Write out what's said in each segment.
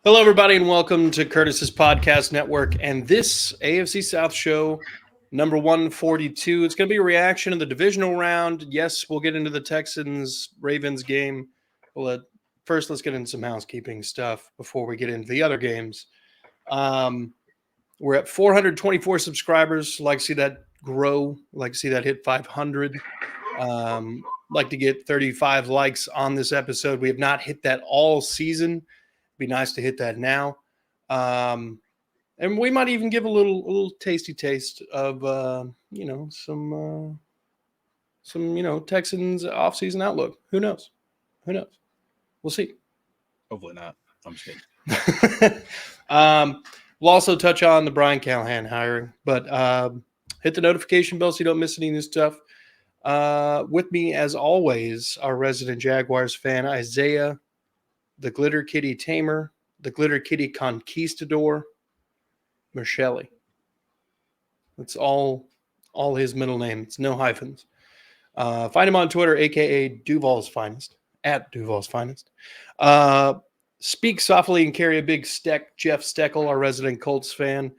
Hello, everybody, and welcome to Curtis's Podcast Network and this AFC South show, number 142. It's going to be a reaction to the divisional round. Yes, we'll get into the Texans-Ravens game. First, let's get into some housekeeping stuff before we get into the other games. We're at 424 subscribers. Like to see that grow. Like to see that hit 500. Like to get 35 likes on this episode. We have not hit that all season. Be nice to hit that now. And we might even give a little tasty taste of some Texans offseason outlook. Who knows? We'll see. Hopefully not. I'm just kidding. We'll also touch on the Brian Callahan hiring, but hit the notification bell so you don't miss any new stuff. With me, as always, our resident Jaguars fan, Isaiah, the Glitter Kitty Tamer, the Glitter Kitty Conquistador, Michele. That's all his middle name. It's no hyphens. Find him on Twitter, a.k.a. Duval's Finest, at Duval's Finest. Speak softly and carry a big steck, Jeff Steckel, our resident Colts fan.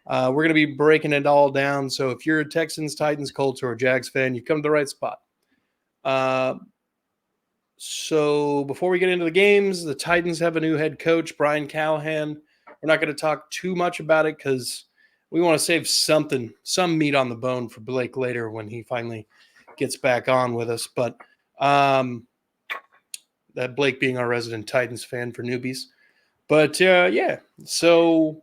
We're going to be breaking it all down, so if you're a Texans, Titans, Colts, or a Jags fan, you've come to the right spot. So before we get into the games, the Titans have a new head coach, Brian Callahan. We're not going to talk too much about it because we want to save some meat on the bone for Blake later when he finally gets back on with us. But that Blake being our resident Titans fan for newbies. But yeah, so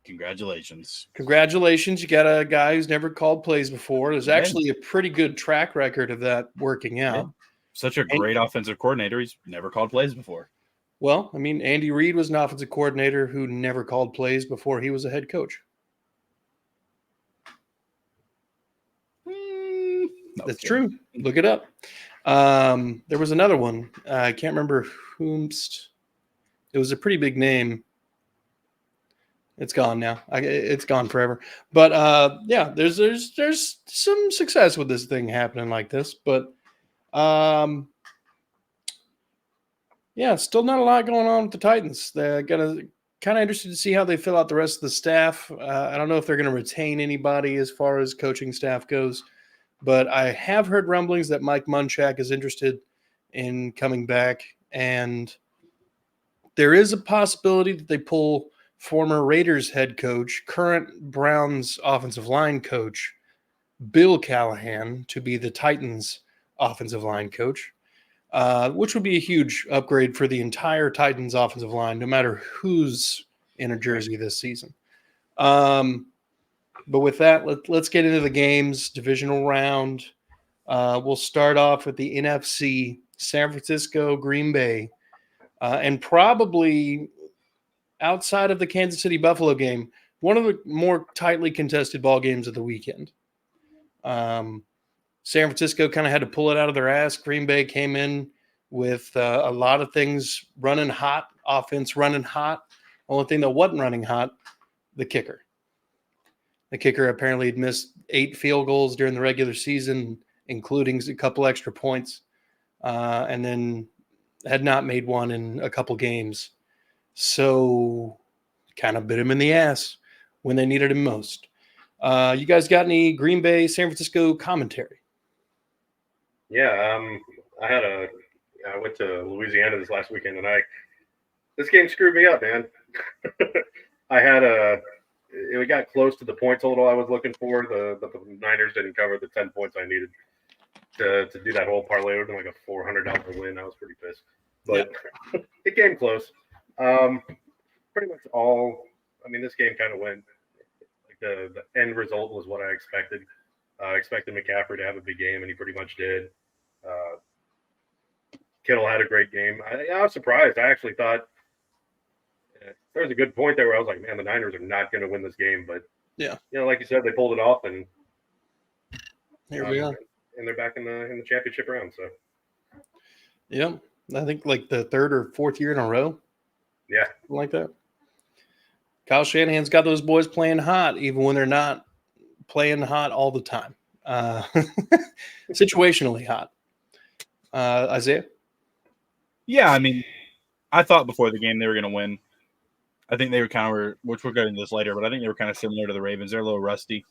congratulations. You got a guy who's never called plays before. There's actually a pretty good track record of that working out. Yeah. Such a great offensive coordinator. He's never called plays before. Well, I mean, Andy Reid was an offensive coordinator who never called plays before he was a head coach. That's true. Look it up. There was another one. I can't remember whomst. It was a pretty big name. It's gone now. It's gone forever. But yeah, there's some success with this thing happening like this. But yeah, still not a lot going on with the Titans. They're gonna kind of interested to see how they fill out the rest of the staff. I don't know if they're going to retain anybody as far as coaching staff goes, but I have heard rumblings that Mike Munchak is interested in coming back, and there is a possibility that they pull former Raiders head coach, current Browns offensive line coach, Bill Callahan, to be the Titans offensive line coach, which would be a huge upgrade for the entire Titans offensive line, no matter who's in a jersey this season. But with that, let's get into the games, divisional round. We'll start off with the NFC, San Francisco, Green Bay, and probably outside of the Kansas City-Buffalo game, one of the more tightly contested ball games of the weekend. San Francisco kind of had to pull it out of their ass. Green Bay came in with a lot of things running hot, offense running hot. Only thing that wasn't running hot, the kicker. The kicker apparently had missed 8 field goals during the regular season, including a couple extra points, and then had not made one in a couple games. So kind of bit him in the ass when they needed him most. You guys got any Green Bay, San Francisco commentary? Yeah, I went to Louisiana this last weekend, and this game screwed me up, man. It got close to the point total I was looking for. The Niners didn't cover the 10 points I needed to do that whole parlay. It was like a $400 win. I was pretty pissed, but it came close. Pretty much all. I mean, this game kind of went. Like the end result was what I expected. I expected McCaffrey to have a big game, and he pretty much did. Kittle had a great game. I was surprised. I actually thought there was a good point there where I was like, man, the Niners are not going to win this game. But, like you said, they pulled it off, and here we are. And they're back in the championship round. So, yeah, I think like the 3rd or 4th year in a row. Yeah. Something like that. Kyle Shanahan's got those boys playing hot, even when they're not playing hot all the time. Situationally hot. Isaiah? Yeah, I mean, I thought before the game they were going to win. I think they were kind of, which we'll get into this later, but I think they were kind of similar to the Ravens. They're a little rusty,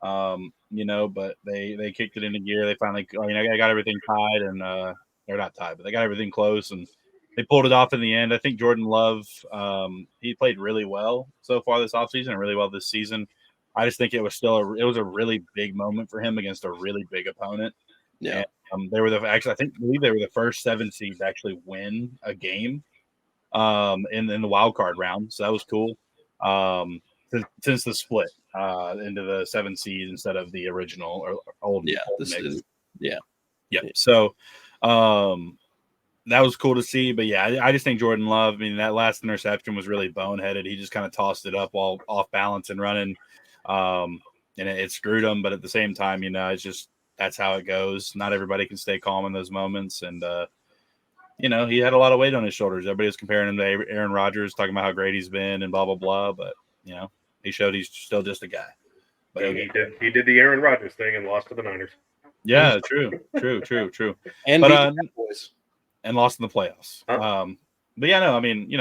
but they kicked it into gear. They finally, I got everything tied, and they're not tied, but they got everything close, and they pulled it off in the end. I think Jordan Love, he played really well so far this offseason and really well this season. I just think it was a really big moment for him against a really big opponent. Yeah. And, they were I believe they were the first 7 seeds to actually win a game in the wild card round. So that was cool. Since the split into the 7 seed instead of the original or old. Yeah. So that was cool to see. But yeah, I just think Jordan Love, I mean, that last interception was really boneheaded. He just kind of tossed it up while off balance and running. And it screwed him. But at the same time, it's just that's how it goes. Not everybody can stay calm in those moments. And he had a lot of weight on his shoulders. Everybody was comparing him to Aaron Rodgers, talking about how great he's been and blah, blah, blah. But, he showed he's still just a guy. But he did the Aaron Rodgers thing and lost to the Niners. Yeah, true. And and lost in the playoffs. But yeah, no, I mean,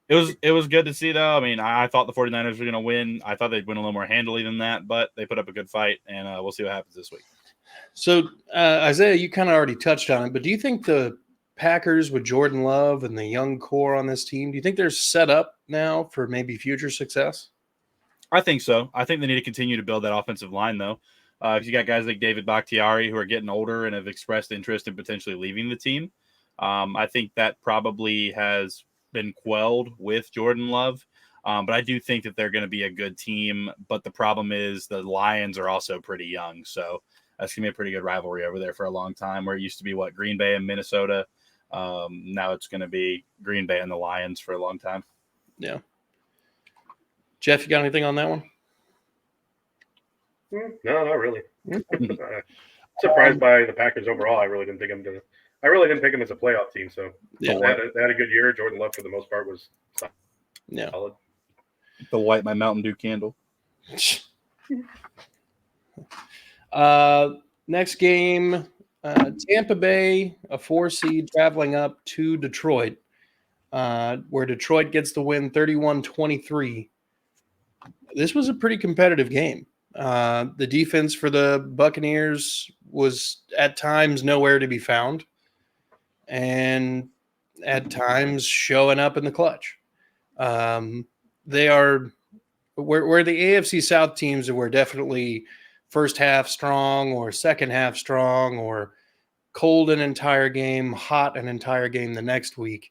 it was good to see, though. I mean, I thought the 49ers were going to win. I thought they'd win a little more handily than that, but they put up a good fight, and we'll see what happens this week. So, Isaiah, you kind of already touched on it, but do you think the Packers with Jordan Love and the young core on this team, do you think they're set up now for maybe future success? I think so. I think they need to continue to build that offensive line, though. If you got guys like David Bakhtiari who are getting older and have expressed interest in potentially leaving the team, I think that probably has been quelled with Jordan Love. But I do think that they're going to be a good team. But the problem is the Lions are also pretty young. So that's going to be a pretty good rivalry over there for a long time, where it used to be, Green Bay and Minnesota. Now it's going to be Green Bay and the Lions for a long time. Yeah. Jeff, you got anything on that one? No, not really. Surprised by the Packers overall. I really didn't pick them as a playoff team. So yeah, they had a good year. Jordan Love, for the most part, was solid. To light my Mountain Dew candle. Next game, Tampa Bay, a 4 seed, traveling up to Detroit, where Detroit gets the win 31-23. This was a pretty competitive game. The defense for the Buccaneers was at times nowhere to be found, and at times showing up in the clutch. They are where the AFC South teams were definitely first half strong or second half strong or cold an entire game, hot an entire game the next week.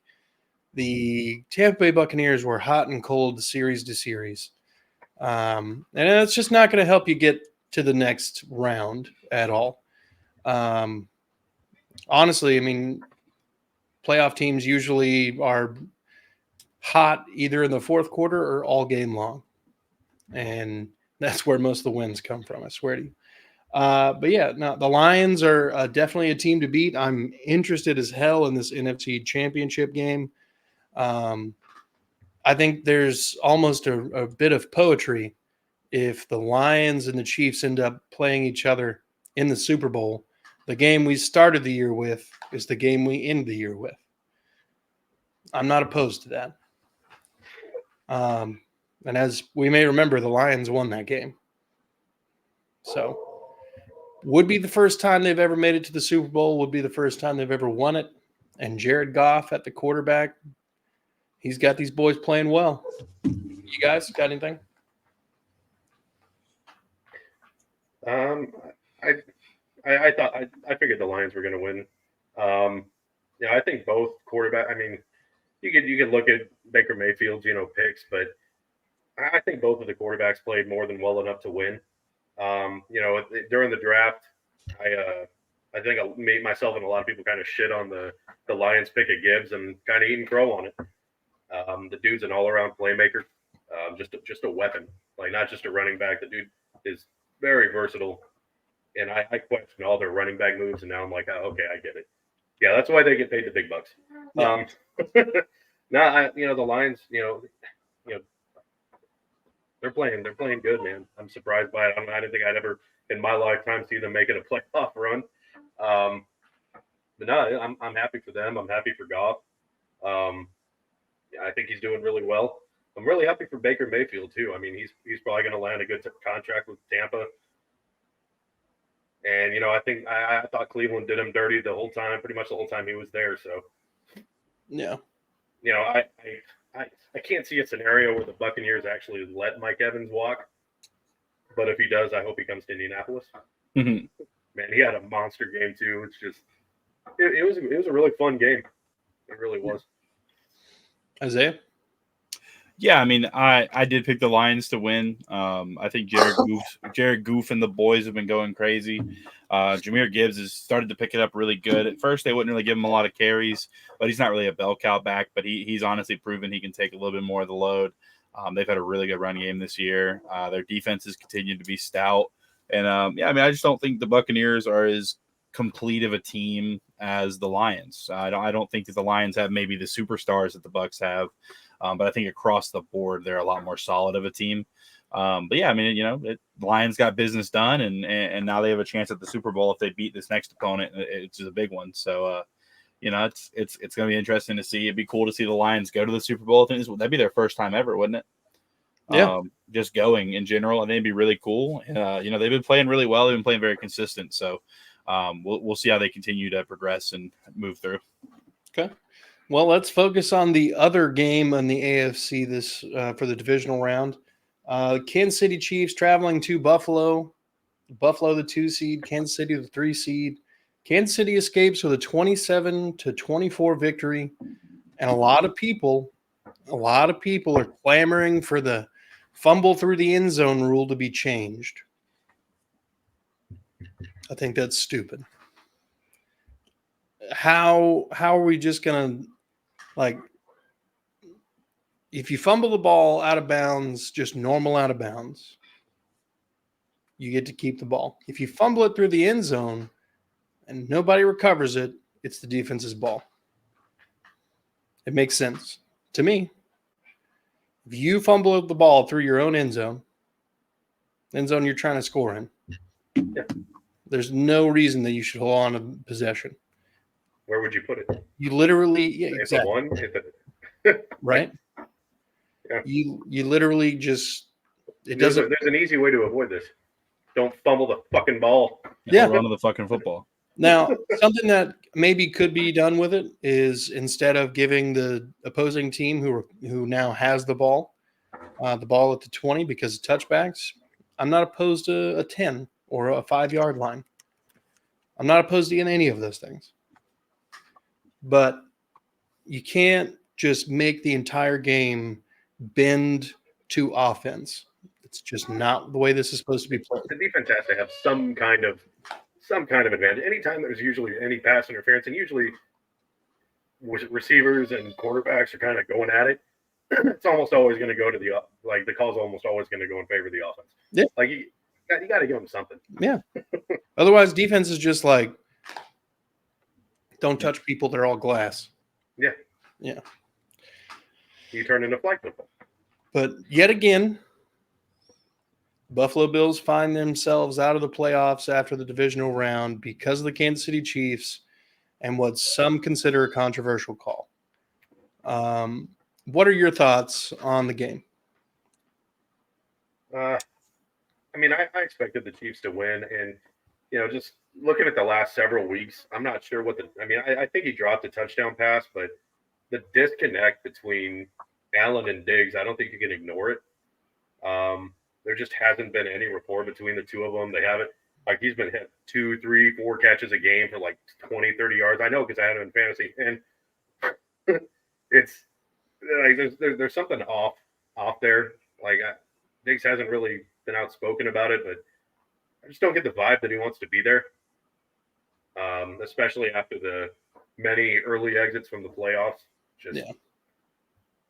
The Tampa Bay Buccaneers were hot and cold series to series. And it's just not going to help you get to the next round at all. Honestly, I mean, playoff teams usually are hot either in the fourth quarter or all game long. And that's where most of the wins come from, I swear to you. But yeah, no, the Lions are definitely a team to beat. I'm interested as hell in this NFC Championship game. I think there's almost a bit of poetry if the Lions and the Chiefs end up playing each other in the Super Bowl. The game we started the year with is the game we end the year with. I'm not opposed to that. And as we may remember, the Lions won that game. So would be the first time they've ever made it to the Super Bowl, would be the first time they've ever won it. And Jared Goff at the quarterback, he's got these boys playing well. You guys got anything? I figured the Lions were going to win. I think both quarterback. I mean, you could look at Baker Mayfield's picks, but I think both of the quarterbacks played more than well enough to win. During the draft, I think myself and a lot of people kind of shit on the Lions pick of Gibbs and kind of eating crow on it. The dude's an all-around playmaker, just a weapon, like not just a running back. The dude is very versatile, and I question all their running back moves, and now I'm like, oh, okay, I get it. Yeah, that's why they get paid the big bucks. Yeah. The Lions, they're playing good, man. I'm surprised by it. I didn't think I'd ever in my lifetime see them making a playoff run. But no, I'm happy for them. I'm happy for Goff. Yeah, I think he's doing really well. I'm really happy for Baker Mayfield too. I mean, he's probably going to land a good contract with Tampa. And I think I thought Cleveland did him dirty the whole time, pretty much the whole time he was there. So Yeah. I can't see a scenario where the Buccaneers actually let Mike Evans walk. But if he does, I hope he comes to Indianapolis. Mhm. Man, he had a monster game too. It's just it was a really fun game. It really was. Isaiah? Yeah, I mean, I did pick the Lions to win. I think Jared Goof and the boys have been going crazy. Jahmyr Gibbs has started to pick it up really good. At first, they wouldn't really give him a lot of carries, but he's not really a bell cow back. But he's honestly proven he can take a little bit more of the load. They've had a really good run game this year. Their defenses continue to be stout, and yeah, I mean, I just don't think the Buccaneers are as complete of a team as the Lions. I don't think that the Lions have maybe the superstars that the Bucs have. But I think across the board, they're a lot more solid of a team. But yeah, I mean, the Lions got business done, and now they have a chance at the Super Bowl if they beat this next opponent, which is a big one. So, it's going to be interesting to see. It'd be cool to see the Lions go to the Super Bowl. I think that'd be their first time ever, wouldn't it? Yeah. Just going in general, I think it'd be really cool. They've been playing really well. They've been playing very consistent. So, we'll see how they continue to progress and move through. Okay. Well, let's focus on the other game in the AFC this for the divisional round. Kansas City Chiefs traveling to Buffalo. Buffalo, the 2 seed. Kansas City, the 3 seed. Kansas City escapes with a 27-24 victory, and a lot of people are clamoring for the fumble through the end zone rule to be changed. I think that's stupid. How are we just gonna if you fumble the ball out of bounds, just normal out of bounds, you get to keep the ball. If you fumble it through the end zone and nobody recovers it, it's the defense's ball. It makes sense to me. If you fumble the ball through your own end zone you're trying to score in, there's no reason that you should hold on to possession. Where would you put it? You literally, exactly. Right? Yeah. You literally just There's an easy way to avoid this. Don't fumble the fucking ball. Yeah. Run to the fucking football. Now, something that maybe could be done with it is instead of giving the opposing team who now has the ball at the 20 because of touchbacks, I'm not opposed to a 10 or a 5-yard line. I'm not opposed to any of those things. But you can't just make the entire game bend to offense. It's just not the way this is supposed to be played. The defense has to have some kind of advantage. Anytime there's usually any pass interference, and usually receivers and quarterbacks are kind of going at it, it's almost always going to go to the call's almost always going to go in favor of the offense. Yeah. Like you got to give them something. Yeah. Otherwise, defense is just like, don't touch people. They're all glass. Yeah. Yeah. You turn into flag football. But yet again, Buffalo Bills find themselves out of the playoffs after the divisional round because of the Kansas City Chiefs and what some consider a controversial call. What are your thoughts on the game? I mean, I expected the Chiefs to win, and just looking at the last several weeks, I'm not sure I think he dropped a touchdown pass, but the disconnect between Allen and Diggs, I don't think you can ignore it. There just hasn't been any rapport between the two of them. They haven't, he's been hit 2, 3, 4 catches a game for 20, 30 yards. I know because I had him in fantasy, and it's there's something off there. Diggs hasn't really been outspoken about it, but I just don't get the vibe that he wants to be there. Especially after the many early exits from the playoffs.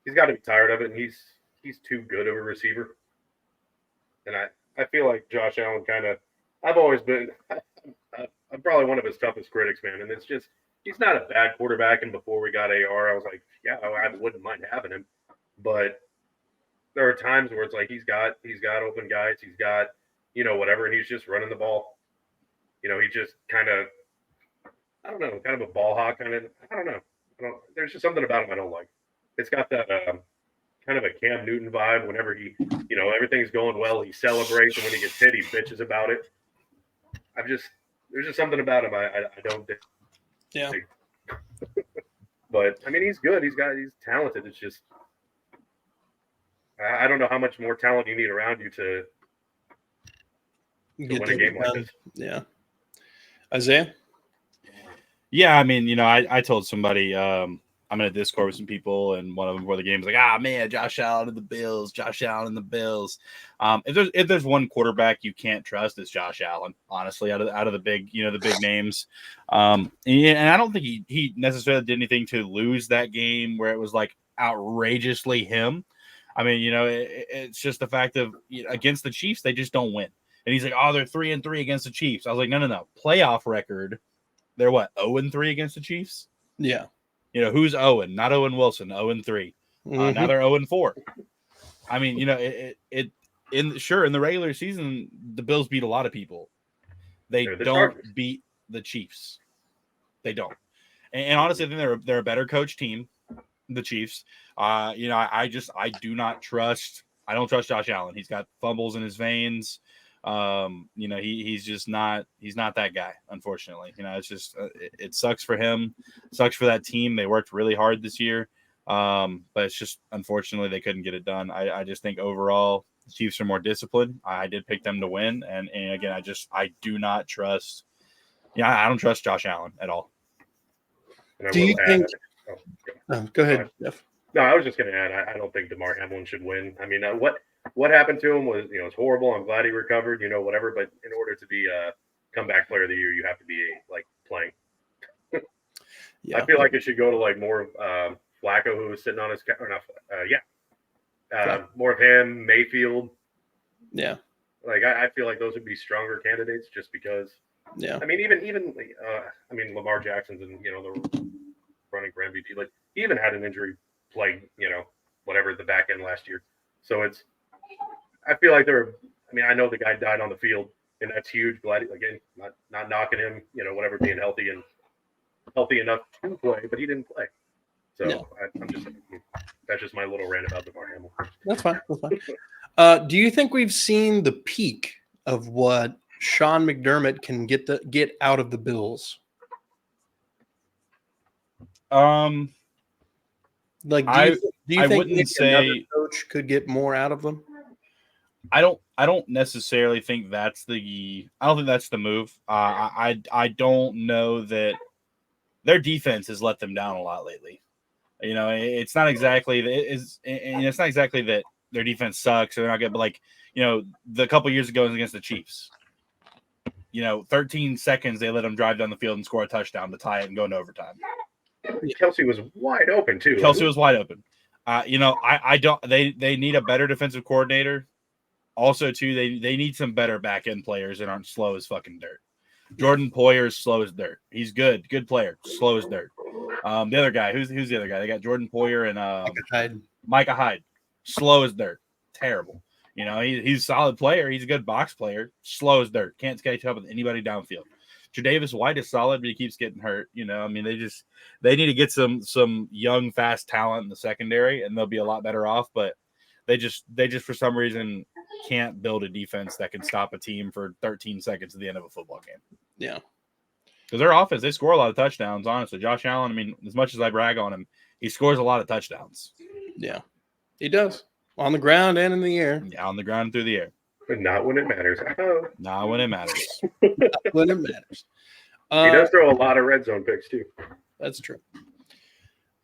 He's got to be tired of it, and he's too good of a receiver. And I feel like Josh Allen I've always been I'm probably one of his toughest critics, man. And it's just he's not a bad quarterback. And before we got AR, I was like, yeah, I wouldn't mind having him. But there are times where it's like he's got open guys, he's got whatever, and he's just running the ball. He just kind of a ball hawk kind of. I don't know. There's just something about him I don't like. It's got that kind of a Cam Newton vibe. Whenever he, everything's going well, he celebrates, and when he gets hit, he bitches about it. There's just something about him I don't dig. Yeah. But I mean, he's good. He's talented. It's just I don't know how much more talent you need around you to win a game like this. Yeah. Isaiah? Yeah, I mean, I told somebody I'm in a Discord with some people, and one of them before the game was like, man, Josh Allen and the Bills. If there's one quarterback you can't trust, it's Josh Allen, honestly, out of the big, the big names. And I don't think he necessarily did anything to lose that game where it was like outrageously him. I mean, it's just the fact of against the Chiefs, they just don't win. And he's like, they're 3-3 against the Chiefs. I was like, no. Playoff record, they're what, 0-3 against the Chiefs? Yeah. Who's Owen? Not Owen Wilson, 0-3. Now they're 0-4. I mean, in the regular season, the Bills beat a lot of people. They don't beat the Chiefs. They don't. And honestly, I think they're a better coach team, the Chiefs. I don't trust Josh Allen. He's got fumbles in his veins. He's just not that guy, unfortunately. It's just it sucks for him, sucks for that team. They worked really hard this year, but it's just unfortunately they couldn't get it done. I just think overall the Chiefs are more disciplined. I did pick them to win, and again, I do not trust. I don't trust Josh Allen at all. Do you think? Go ahead, Jeff. No, I was just going to add. I don't think DeMar Hamlin should win. I mean, what happened to him was, it's horrible. I'm glad he recovered, whatever. But in order to be a comeback player of the year, you have to be playing. Yeah. I feel like it should go to more Flacco, who was sitting on his more of him, Mayfield. Yeah. I feel like those would be stronger candidates just because. Yeah. I mean, even Lamar Jackson's and the running for MVP. He even had an injury plague, whatever the back end last year. So I feel like I know the guy died on the field, and that's huge. Glad, again, not knocking him, whatever, being healthy enough to play, but he didn't play. So that's just my little rant about DeMar Hamlin. That's fine. Do you think we've seen the peak of what Sean McDermott can get out of the Bills? Do you think another coach could get more out of them? I don't necessarily think that's the move. I don't know that their defense has let them down a lot lately. It's not exactly that their defense sucks or they're not good, but the couple years ago against the Chiefs, 13 seconds they let them drive down the field and score a touchdown to tie it and go into overtime. Kelsey was wide open too. I don't. They need a better defensive coordinator. Also, too, they need some better back end players that aren't slow as fucking dirt. Jordan Poyer is slow as dirt. He's good player, slow as dirt. The other guy, who's the other guy? They got Jordan Poyer and Micah Hyde, slow as dirt, terrible. He's a solid player. He's a good box player, slow as dirt. Can't catch up with anybody downfield. Tre'Davious White is solid, but he keeps getting hurt. They need to get some young, fast talent in the secondary, and they'll be a lot better off. But they just for some reason can't build a defense that can stop a team for 13 seconds at the end of a football game. Yeah, because their offense, they score a lot of touchdowns. Honestly, Josh Allen. I mean, as much as I brag on him, he scores a lot of touchdowns. Yeah, he does on the ground and in the air. Yeah, on the ground and through the air. But not when it matters. Not when it matters. Not when it matters. He does throw a lot of red zone picks too. That's true.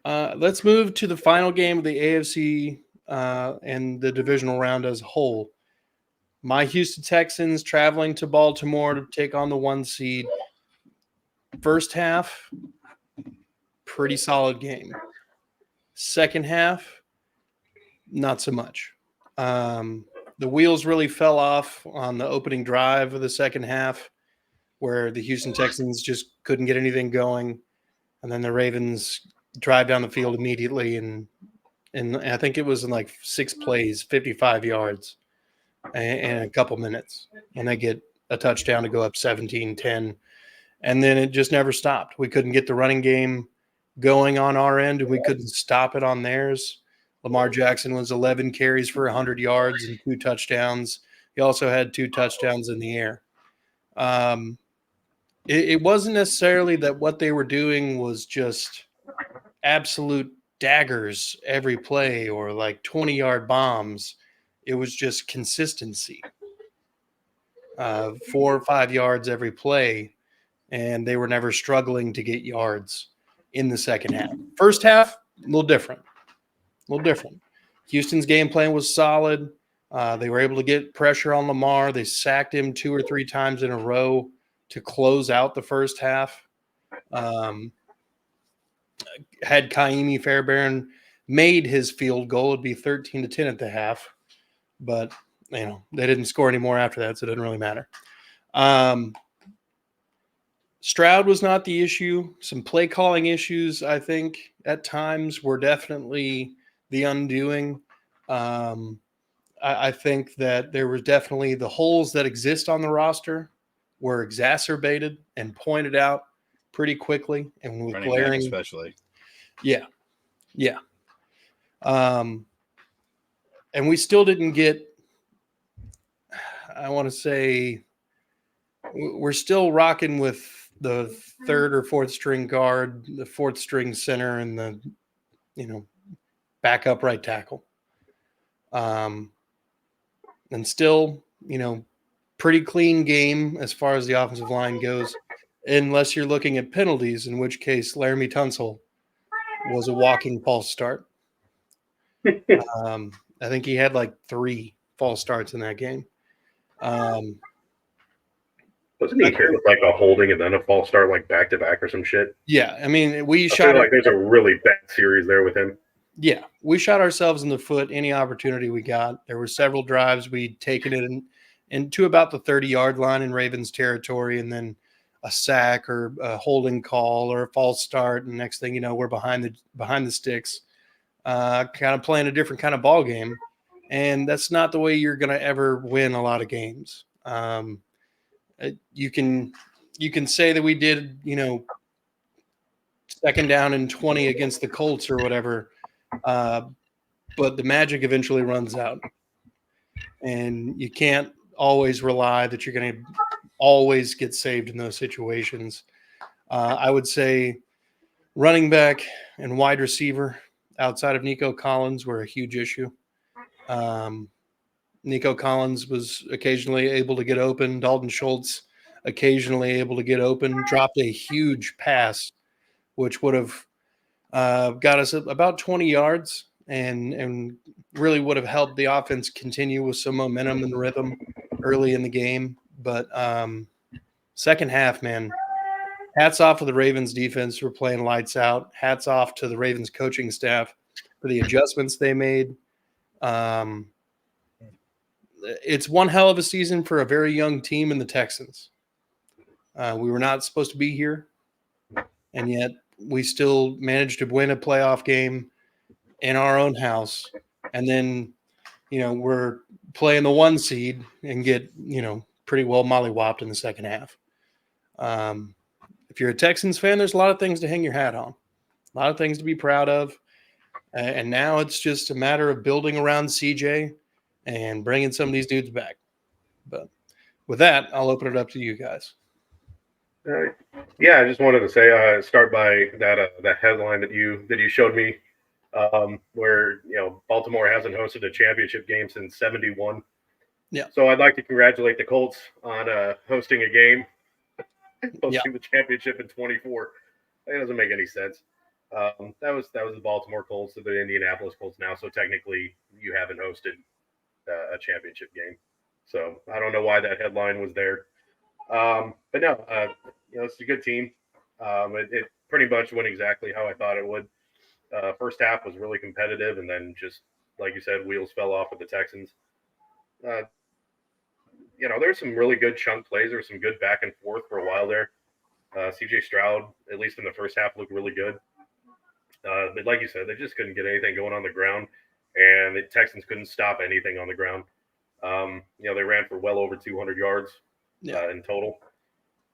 Let's move to the final game of the AFC and the divisional round as a whole. My Houston Texans traveling to Baltimore to take on the 1 seed. First half, pretty solid game. Second half, not so much. The wheels really fell off on the opening drive of the second half, where the Houston Texans just couldn't get anything going. And then the Ravens drive down the field immediately. And I think it was in 6 plays, 55 yards in a couple minutes. And they get a touchdown to go up 17-10. And then it just never stopped. We couldn't get the running game going on our end, and we couldn't stop it on theirs. Lamar Jackson was 11 carries for 100 yards and 2 touchdowns. He also had 2 touchdowns in the air. It wasn't necessarily that what they were doing was just absolute daggers every play or like 20-yard bombs. It was just consistency. 4 or 5 yards every play, and they were never struggling to get yards in the second half. First half, a little different. Houston's game plan was solid. They were able to get pressure on Lamar. They sacked him 2 or 3 times in a row to close out the first half. Had Kaimi Fairbairn made his field goal, it'd be 13-10 at the half. But, they didn't score any more after that, so it didn't really matter. Stroud was not the issue. Some play calling issues, I think, at times were definitely the undoing. I think that there was definitely the holes that exist on the roster were exacerbated and pointed out pretty quickly and with Running glaring, back especially. Yeah. And we still didn't get, I want to say, we're still rocking with the 3rd or 4th string guard, the 4th string center, and the, backup right tackle. And still, pretty clean game as far as the offensive line goes, unless you're looking at penalties, in which case Laramie Tunsil was a walking false start. I think he had like 3 false starts in that game. Wasn't he hit with like a holding and then a false start like back to back or some shit? Yeah, I mean, I feel like there's a really bad series there with him. Yeah, we shot ourselves in the foot any opportunity we got. There were several drives we'd taken it into about the 30-yard line in Ravens territory, and then a sack or a holding call or a false start, and next thing you know, we're behind the sticks, kind of playing a different kind of ball game, and that's not the way you're going to ever win a lot of games. You can say that we did, 2nd down and 20 against the Colts or whatever. But the magic eventually runs out, and you can't always rely that you're going to always get saved in those situations. I would say running back and wide receiver outside of Nico Collins were a huge issue. Nico Collins was occasionally able to get open. Dalton Schultz occasionally able to get open, dropped a huge pass, which would have got us about 20 yards and really would have helped the offense continue with some momentum and rhythm early in the game. But second half, man, hats off to the Ravens defense for playing lights out. Hats off to the Ravens coaching staff for the adjustments they made. It's one hell of a season for a very young team in the Texans. We were not supposed to be here, and yet we still managed to win a playoff game in our own house. And then, we're playing the 1 seed and get, pretty well mollywopped in the second half. If you're a Texans fan, there's a lot of things to hang your hat on, a lot of things to be proud of. And now it's just a matter of building around CJ and bringing some of these dudes back. But with that, I'll open it up to you guys. Yeah, I just wanted to say, start by that headline that you showed me, where Baltimore hasn't hosted a championship game since '71. Yeah. So I'd like to congratulate the Colts on hosting a game, hosting the championship in '24. That doesn't make any sense. That was the Baltimore Colts to the Indianapolis Colts now. So technically, you haven't hosted a championship game. So I don't know why that headline was there. But no, it's a good team. It pretty much went exactly how I thought it would. First half was really competitive, and then just like you said, wheels fell off with the Texans. There's some really good chunk plays. There was some good back and forth for a while there. CJ Stroud, at least in the first half, looked really good. But like you said, they just couldn't get anything going on the ground, and the Texans couldn't stop anything on the ground. They ran for well over 200 yards in total.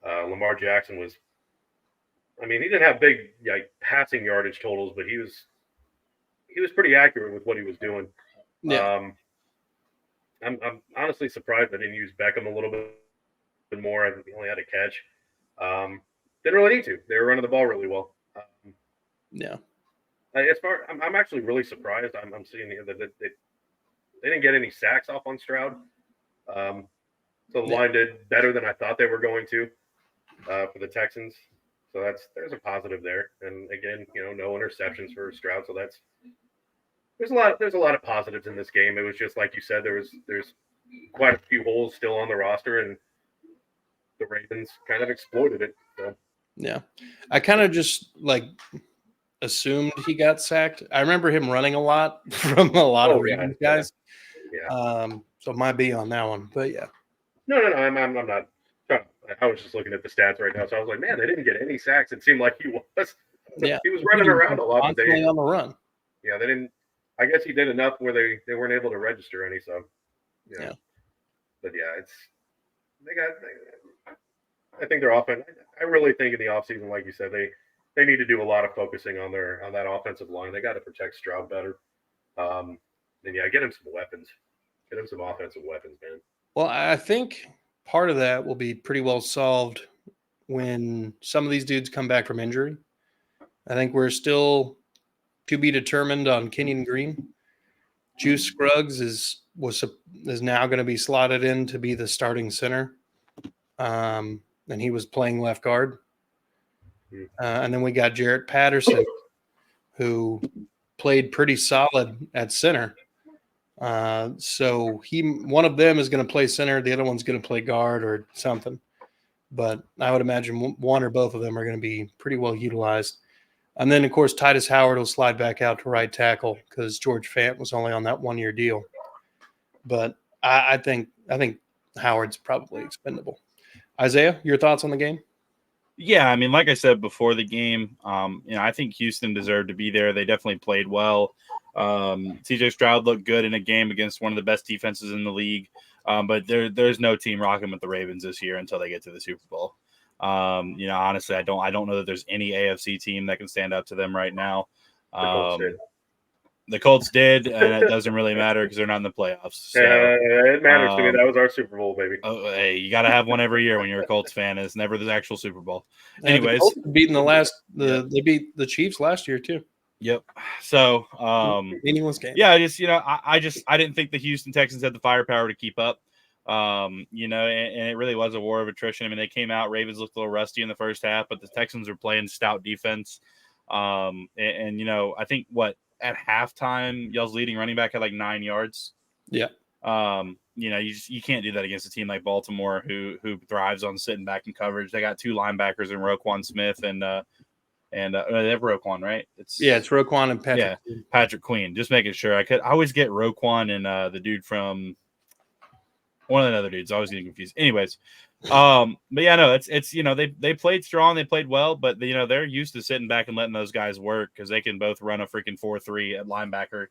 Lamar Jackson was I mean, he didn't have big passing yardage totals, but he was pretty accurate with what he was doing. Yeah. I'm honestly surprised I didn't use Beckham a little bit more. I think he only had a catch. Didn't really need to. They were running the ball really well. Yeah. I'm actually really surprised. I'm seeing here that they didn't get any sacks off on Stroud. So the line did better than I thought they were going to for the Texans. So there's a positive there. And again, no interceptions for Stroud. So there's a lot of positives in this game. It was just like you said, there's quite a few holes still on the roster, and the Ravens kind of exploited it. So. Yeah. I kind of just assumed he got sacked. I remember him running a lot from a lot of Ravens guys. Yeah. So might be on that one, but yeah. No. I'm not. I was just looking at the stats right now, so I was like, man, they didn't get any sacks. It seemed like he was. Yeah, he was running around a lot today. On the run. Yeah, they didn't. I guess he did enough where they weren't able to register any. So. Yeah. But yeah, I think their offense. I really think in the offseason, like you said, they need to do a lot of focusing on that offensive line. They got to protect Stroud better. And yeah, get him some weapons. Get him some offensive weapons, man. Well, I think part of that will be pretty well solved when some of these dudes come back from injury. I think we're still to be determined on Kenyon Green. Juice Scruggs is now going to be slotted in to be the starting center. And he was playing left guard. And then we got Jarrett Patterson, who played pretty solid at center. So one of them is going to play center. The other one's going to play guard or something. But I would imagine one or both of them are going to be pretty well utilized. And then, of course, Titus Howard will slide back out to right tackle because George Fant was only on that 1-year deal. But I think Howard's probably expendable. Isaiah, your thoughts on the game? Yeah, I mean, like I said before the game, I think Houston deserved to be there. They definitely played well. CJ Stroud looked good in a game against one of the best defenses in the league. But there's no team rocking with the Ravens this year until they get to the Super Bowl. Honestly, I don't know that there's any AFC team that can stand up to them right now. The Colts did, and it doesn't really matter because they're not in the playoffs. So, it matters to me. That was our Super Bowl, baby. Oh, hey, you got to have one every year when you're a Colts fan. It's never the actual Super Bowl. Anyways, the Colts beating they beat the Chiefs last year too. Yep. So, meaningless game. Yeah, I didn't think the Houston Texans had the firepower to keep up. And it really was a war of attrition. I mean, they came out, Ravens looked a little rusty in the first half, but the Texans were playing stout defense. I think at halftime, y'all's leading running back had 9 yards. Yeah. You can't do that against a team like Baltimore who thrives on sitting back in coverage. They got 2 linebackers in Roquan Smith and they have Roquan, right? It's Roquan and Patrick. Yeah, Patrick Queen. Just making sure. I always get Roquan and the dude from one of the other dudes. I always getting confused. Anyways, but yeah, no, it's they played strong, they played well, but they're used to sitting back and letting those guys work because they can both run a freaking 4-3 at linebacker.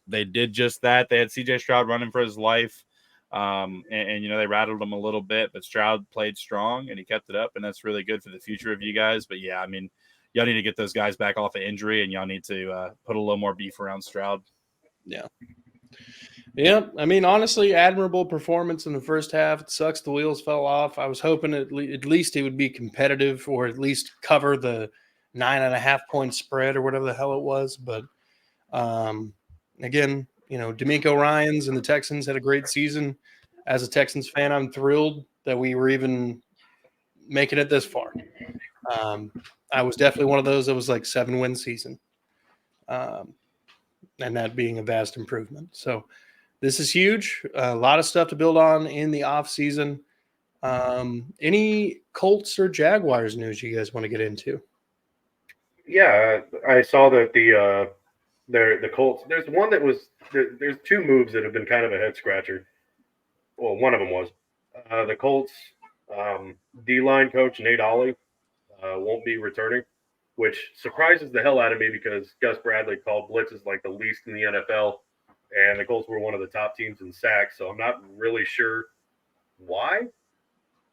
They did just that. They had CJ Stroud running for his life. They rattled him a little bit, but Stroud played strong and he kept it up, and that's really good for the future of you guys. But yeah, I mean, y'all need to get those guys back off of injury, and y'all need to put a little more beef around Stroud. Yeah. Yeah, I mean, honestly, admirable performance in the first half. It sucks the wheels fell off. I was hoping at least he would be competitive or at least cover the 9.5-point spread or whatever the hell it was. But again, D'Amico Ryans and the Texans had a great season. As a Texans fan, I'm thrilled that we were even making it this far. I was definitely one of those that was 7-win season. And that being a vast improvement. So this is huge. A lot of stuff to build on in the off season. Any Colts or Jaguars news you guys want to get into? Yeah, I saw that the Colts. There's one that was there's 2 moves that have been kind of a head scratcher. Well, one of them was the Colts D-line coach Nate Ollie won't be returning, which surprises the hell out of me because Gus Bradley called blitzes the least in the NFL, and the Colts were one of the top teams in sacks. So I'm not really sure why.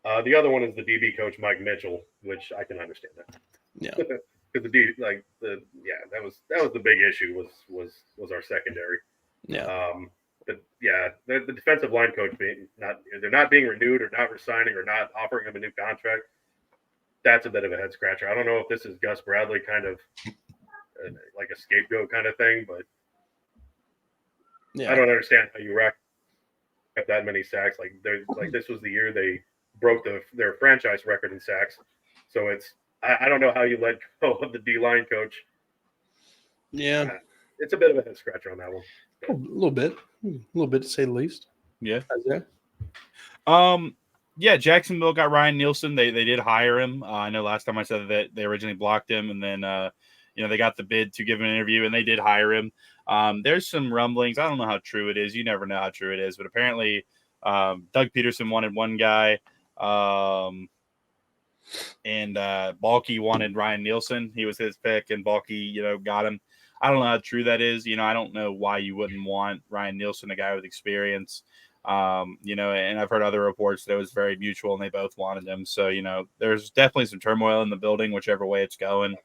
The other one is the DB coach Mike Mitchell, which I can understand that. Yeah. Because that was the big issue was our secondary. Yeah. But yeah, the defensive line coach they're not being renewed or not resigning or not offering him a new contract. That's a bit of a head scratcher. I don't know if this is Gus Bradley kind of like a scapegoat kind of thing, but Yeah. I don't understand how you rack up that many sacks. Like this was the year they broke their franchise record in sacks. So I don't know how you let go of the D-line coach. Yeah. It's a bit of a head scratcher on that one. A little bit to say the least. Yeah. Isaiah? Yeah, Jacksonville got Ryan Nielsen. They did hire him. I know last time I said that they originally blocked him, and then they got the bid to give him an interview, and they did hire him. There's some rumblings. I don't know how true it is. You never know how true it is, but apparently Doug Peterson wanted one guy, and Balky wanted Ryan Nielsen. He was his pick, and Balky, got him. I don't know how true that is. I don't know why you wouldn't want Ryan Nielsen, a guy with experience. And I've heard other reports that it was very mutual and they both wanted him. So, there's definitely some turmoil in the building, whichever way it's going.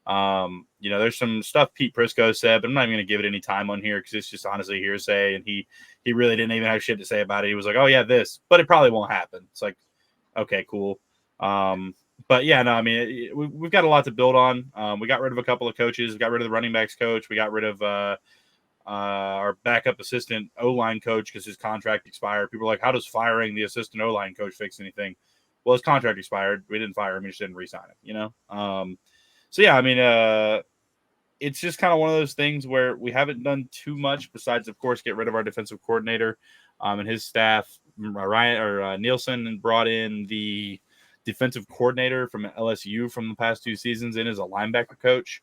There's some stuff Pete Prisco said, but I'm not even going to give it any time on here because it's just honestly hearsay. And he really didn't even have shit to say about it. He was like, oh yeah, this, but it probably won't happen. It's like, okay, cool. But yeah, no, I mean, we've got a lot to build on. We got rid of a couple of coaches. We got rid of the running backs coach. We got rid of, our backup assistant O-line coach because his contract expired. People are like, how does firing the assistant O-line coach fix anything? Well, his contract expired. We didn't fire him. We just didn't re-sign him, So, yeah, I mean, it's just kind of one of those things where we haven't done too much besides, of course, get rid of our defensive coordinator and his staff. Nielsen and brought in the defensive coordinator from LSU from the past 2 seasons in as a linebacker coach.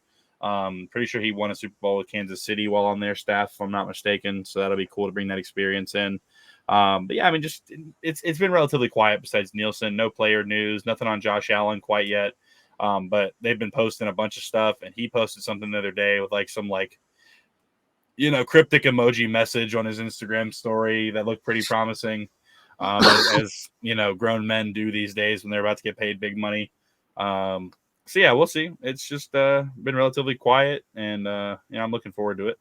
Pretty sure he won a Super Bowl with Kansas City while on their staff, if I'm not mistaken. So that'll be cool to bring that experience in. But yeah, I mean, just it's been relatively quiet besides Nielsen. No player news, nothing on Josh Allen quite yet. But they've been posting a bunch of stuff, and he posted something the other day with some cryptic emoji message on his Instagram story that looked pretty promising. As grown men do these days when they're about to get paid big money. So yeah, we'll see. It's just been relatively quiet, and I'm looking forward to it.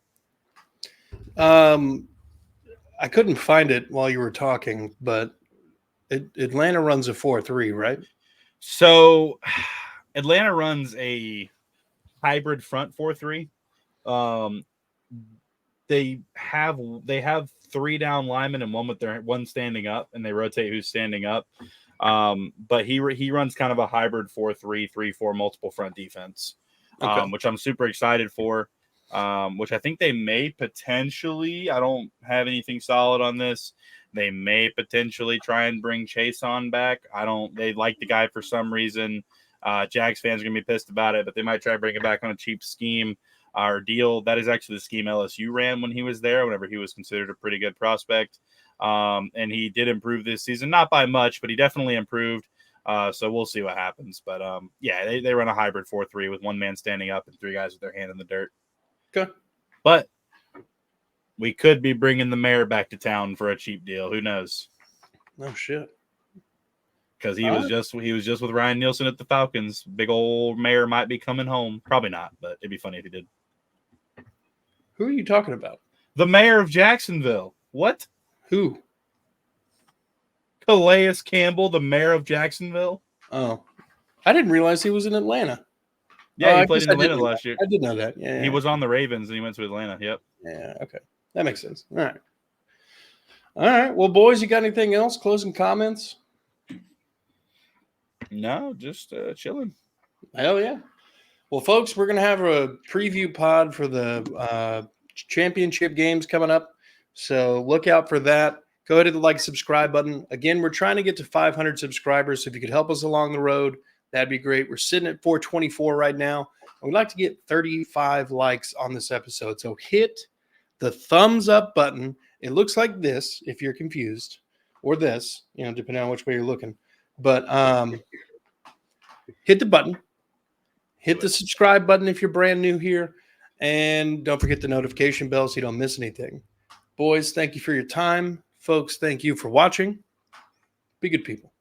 I couldn't find it while you were talking, but Atlanta runs a 4-3, right? So Atlanta runs a hybrid front 4-3. They have 3 down linemen and one standing up, and they rotate who's standing up. But he runs kind of a hybrid 4-3, 3-4 multiple front defense, which I'm super excited for. Which I think they may potentially. I don't have anything solid on this. They may potentially try and bring Chase on back. They like the guy for some reason. Jags fans are gonna be pissed about it, but they might try to bring it back on a cheap scheme or deal. That is actually the scheme LSU ran when he was there, whenever he was considered a pretty good prospect. And he did improve this season, not by much, but he definitely improved. So we'll see what happens. But yeah, they run a hybrid 4-3 with one man standing up and 3 guys with their hand in the dirt. Okay. But we could be bringing the mayor back to town for a cheap deal. Who knows? No shit. Because he was just with Ryan Nielsen at the Falcons. Big old mayor might be coming home. Probably not, but it'd be funny if he did. Who are you talking about? The mayor of Jacksonville. What? Who? Calais Campbell, the mayor of Jacksonville. Oh, I didn't realize he was in Atlanta. Yeah, he played in Atlanta last year. I did know that. Yeah, he was on the Ravens and he went to Atlanta. Yep. Yeah. Okay, that makes sense. All right. All right. Well, boys, you got anything else? Closing comments? No, just chilling. Hell yeah. Well, folks, we're gonna have a preview pod for the championship games coming up, so look out for that. Go ahead and hit the subscribe button. Again, we're trying to get to 500 subscribers, so if you could help us along the road, that'd be great. We're sitting at 424 right now. We'd like to get 35 likes on this episode. So hit the thumbs up button. It looks like this if you're confused, or this, depending on which way you're looking. But hit the button. Hit the subscribe button if you're brand new here. And don't forget the notification bell so you don't miss anything. Boys, thank you for your time. Folks, thank you for watching. Be good people.